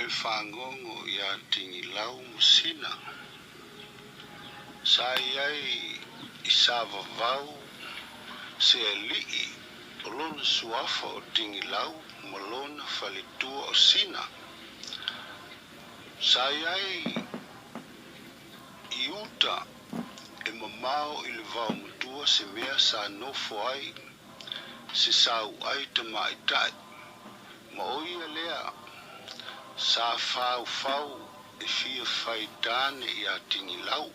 Faagogo ia Tigilau Sina. Sai ai I sa vavau se alii o lona suafa o Tigilau ma lona faletua o Sina. Sai ai I uta e mamao I le vaumutua se mea sa nofo ai se sau ai te maitai. Ma o ia lea sa fau e fia faitane ia Tigilau.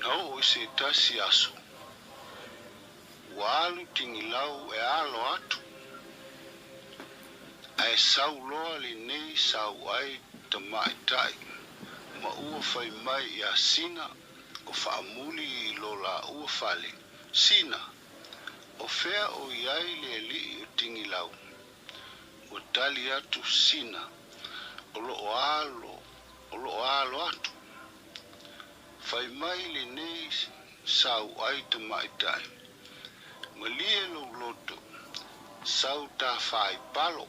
Nau o se tasi aso. Walu Tigilau e alo atu. Ai sau loa le nei sau ai te maitai. Ma ua fai mai ia Sina o faamuli lo la ua fale. Sina o fea o iai le li o Tigilau. O tali atu Sina o lo alo atu. Fai mai le nei sau ai te maitai. Ma lie lo loto sau ta fai palo.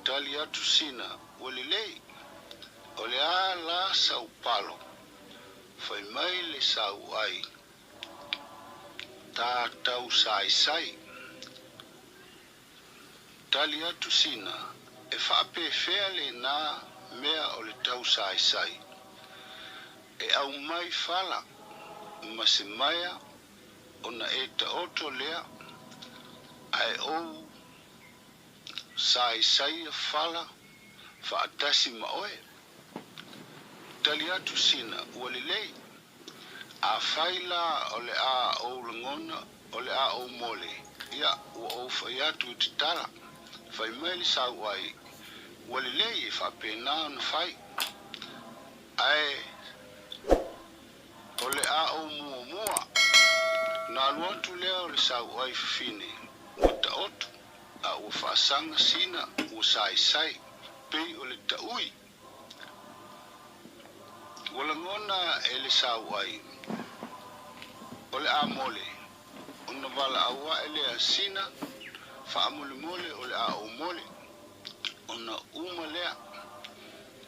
Tali atu Sina o le lei. O le ala sau palo. Fai mai le sau ai. Ta tau sai. Tali atu Sina e whaape fea le nā mea o le tau sai. E au mai fala ma se maia o na e ta oto lea ai ou sai e fala whaatasi ma oe. Tali atu Sina ua lei a whaila o le a ou langona o le a ou mole. Ia ua ou whai atu I te tala. Whai mai le sau ai ua lei e whapena na whai. Ai o le a ou mua. Na luatu lea o le sau ai fine. Ua ta otu a ua whaasanga Sina ua sai. Pei o le taui. Ua langona e le sau ai. O le a mole. Ona wala awa e le a Sina. Whaamole o le a o mole. Ona uma lea.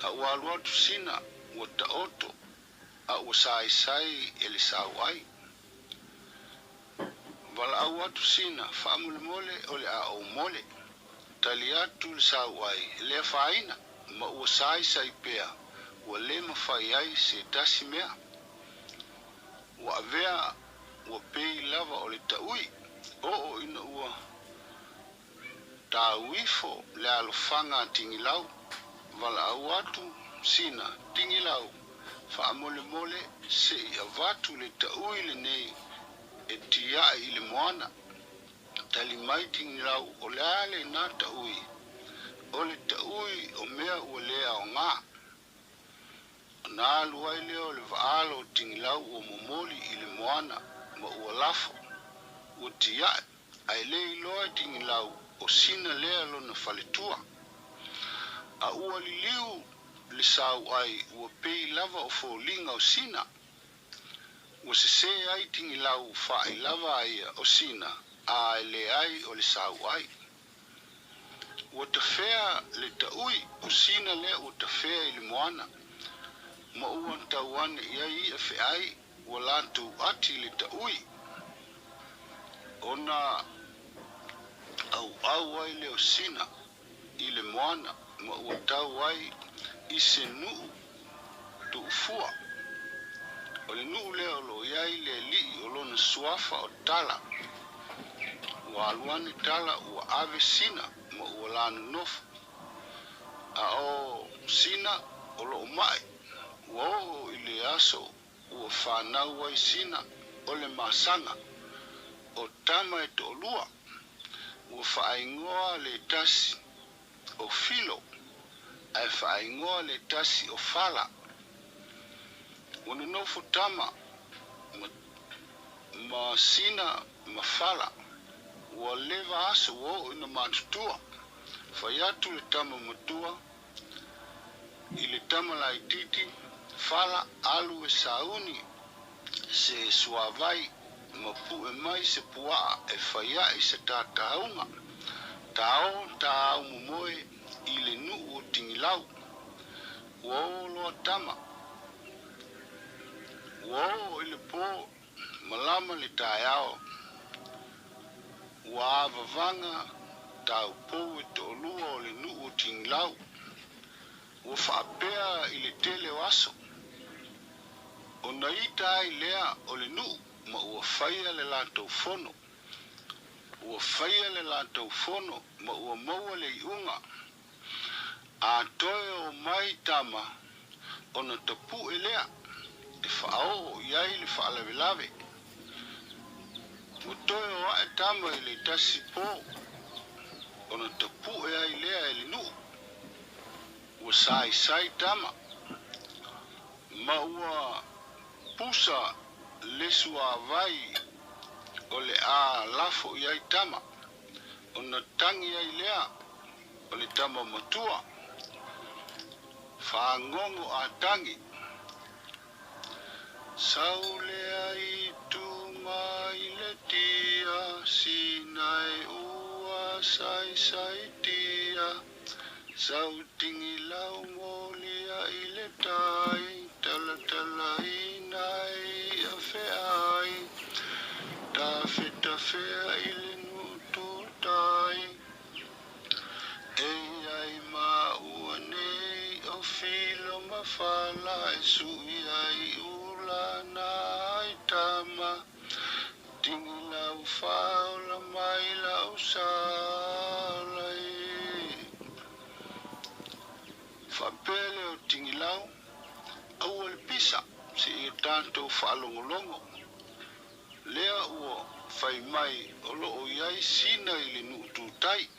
A ua aluatu Sina ua ta oto. A ua sai e le sau ai. Wala au atu Sina whaamole o le a o mole. Tali atu le sau ai. Lea whaina ma ua sai pea. Ua le mawhai ai se tasi mea. Ua avea ua pei lava o le taui. O ina ua tauifo le alofanga Tigilau. Wala au atu Sina Tigilau. Whaamole se I avatu le taui le nei e tia I le moana. Tali mai Tigilau o le ale na taui. O le taui o mea ua lea o ngā. Na aluai leo le vaalo Tigilau ua momoli I le moana ma ua lafo. Ua tia ai le iloa Tigilau o Sina lea lona faletua. A ua liliu le sau ai ua pei lava o fōlinga o Sina. Ua se ai Tigilau whaai lava ai o Sina a le ai o le sau ai. Ua tawhea le taui o Sina lea ua tawhea I le moana. Ma ua tauane iai a whiai ua lātou ati le taui. Ona au ai le o Sina I le moana ma ua tau ai I se nuu tu ufua. O le nuu leo lo iai le li o lona suafa o tala. Ua aluane tala ua ave Sina ma ua lana nofu. A o Sina o lo mai. Ua o I le aso ua whanau ai Sina o le masanga. O tama e to lua. Ua whaingoa le tasi o filo. Ai whaingoa le tasi o fala. Ua nofu tama ma Sina ma fala. Ua leva aso o ina matutua. Whai atu le tama matua. I le tama lai titi. Fala alu e sauni. Se suavai. Ma pu e mai se pua e whaia I se tātaunga. Tāo momoe i le nuu o Tigilau. Ua loa tama. Ua i le pō malama le tāiao. Ua avavanga tau pou e to'olua o le nuu o Tigilau. Ua whaapea i le tele o aso. O na ita ai lea o le nuu, ma ua whaia le lātou fono. Ua whaia le lātou fono, ma ua maua le iunga. A toe o mai tama, o na tapu e lea, e whaao iai le whaalawelawe. Ua toe o ae tama i le tasi pō, o na tapu e ai lea e le nuu. Ua sai tama, ma ua pusa lesu a vai o le a lafo i ai tama, o na tangi ai lea o le tama matua, whaangongo a tangi. Sau lea i tuma i le tia, Sina e ua sai tia, sau Tigilau molia i le tai, tala i nai a wheai, ta whea i le nutu tai. Ei ai ma ua nei o filo mawhala e sui ai ula na ai tama, Tigilau whaola mai lau salai. Whapele o Tigilau, au le pisa, se i tātou whaalongolongo. Lea ua whai mai o loo iai Sina i le nutu tai.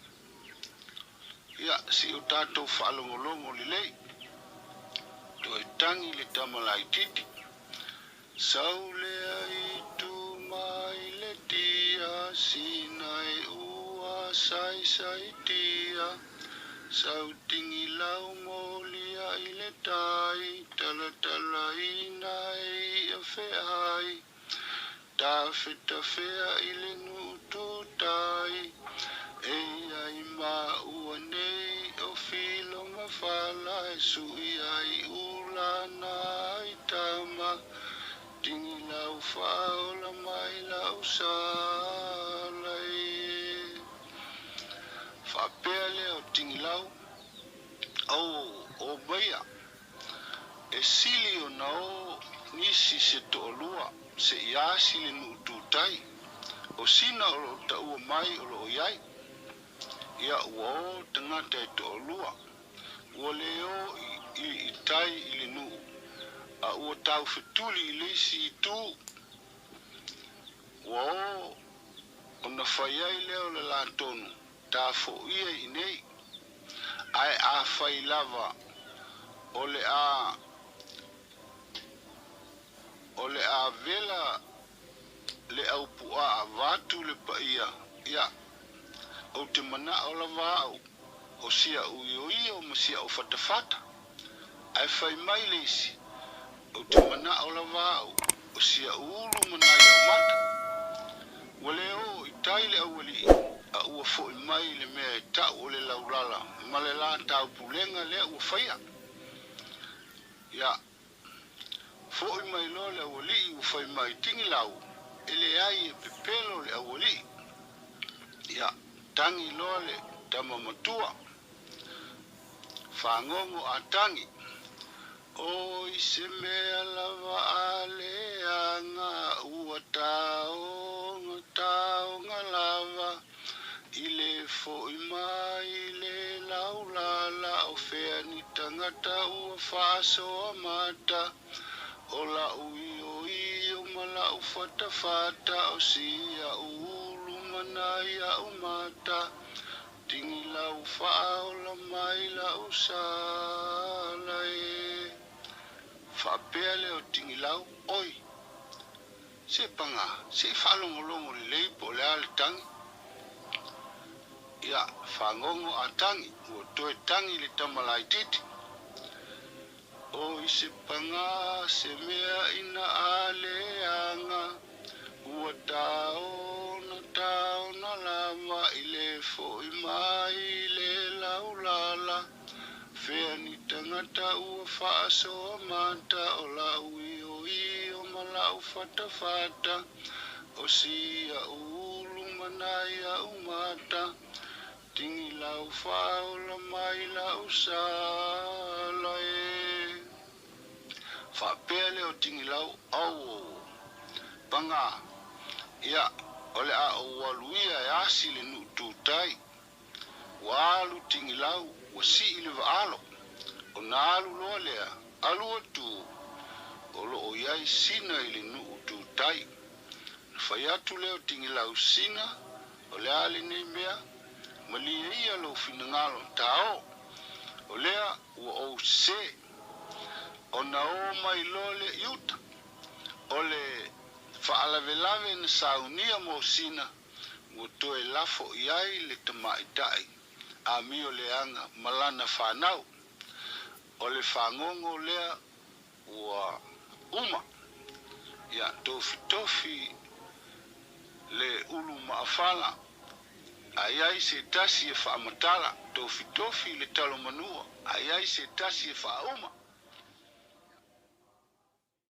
Ia, si o tātou whaalongolongo li lei. Toi tangi le tamalai titi. Sau lea i tuma i le tia, Sina e ua sai tia, sau Tigilau molia i le tai, tala i nai a wheai, ta whea i le nutu tai. Ei ai ma ua nei o filo mawhala e sui ai ula na ai tama, Tigilau whaola mai lau salai. Whapea lea o Tigilau, o baia, e sili o na o nisi se to'olua, se iasi le nutu tai, o Sina o lo taua mai o lo iai. Ia ua o tangata e to'olua, ua leo i tai i le nuu, a ua tau whetuli i leisi i tū. Ua o na whai ai leo le lātonu, tā fo ia i nei, ai a whai lava o le a vela le au pua a vatu le paia. Ia, o te mana o lava au, o sia ui o masia o fatafata, ai whai mai leisi, o te mana o lava au, o sia ulu manai au mata. Wale o i taile au wali, a ua fo i mai le mea e tau o le laulala, ma le la tau pulenga lea ua whaia. Ia, fo i mai lo le au wali, ua whai mai Tigilau, ele ai e pepelo le au wali. Ia, tangi loa le tama matua, whangongo a tangi, o i se mea lava a leanga, ua tau ngā lava, i le fo i mai le laulala, o whea ni tangata ua whaso a mata, o la ui o mala u fatafata, o sia ulu manai a umata, Tigilau whaola mai la usalai. Whapea leo Tigilau, oi, se panga, se whalongolongo li lei po le ale tangi. Ia, whangongo a tangi, ua toe tangi le tamalai titi. O i se panga, se mea ina ale anga, ua tao na lama i le fo i mai le laulala, mata ua whaasoa mata o la ui o mala u whatawhata o sia ulu manai a umata Tigilau whaola mai la usala e whapea leo Tigilau au panga ia ole a o waluia e asi le nu tūtai walu Tigilau wa si ili vaalo o na alu loa lea alu atu o lo o iai Sina ili nu tūtai whai atu leo Tigilau Sina o le ali nei mea mali ia lo finangalo tao o lea ua o se o na o mai lole iuta o le whaalavelave na saunia mo Sina ua toe lafo iai le tamaitai a mi o le anga malana whanau o le whangongo lea ua uma ia tofi le ulu maafala ai se tasi e whaamatala tofi le talo manua ai se tasi e whauma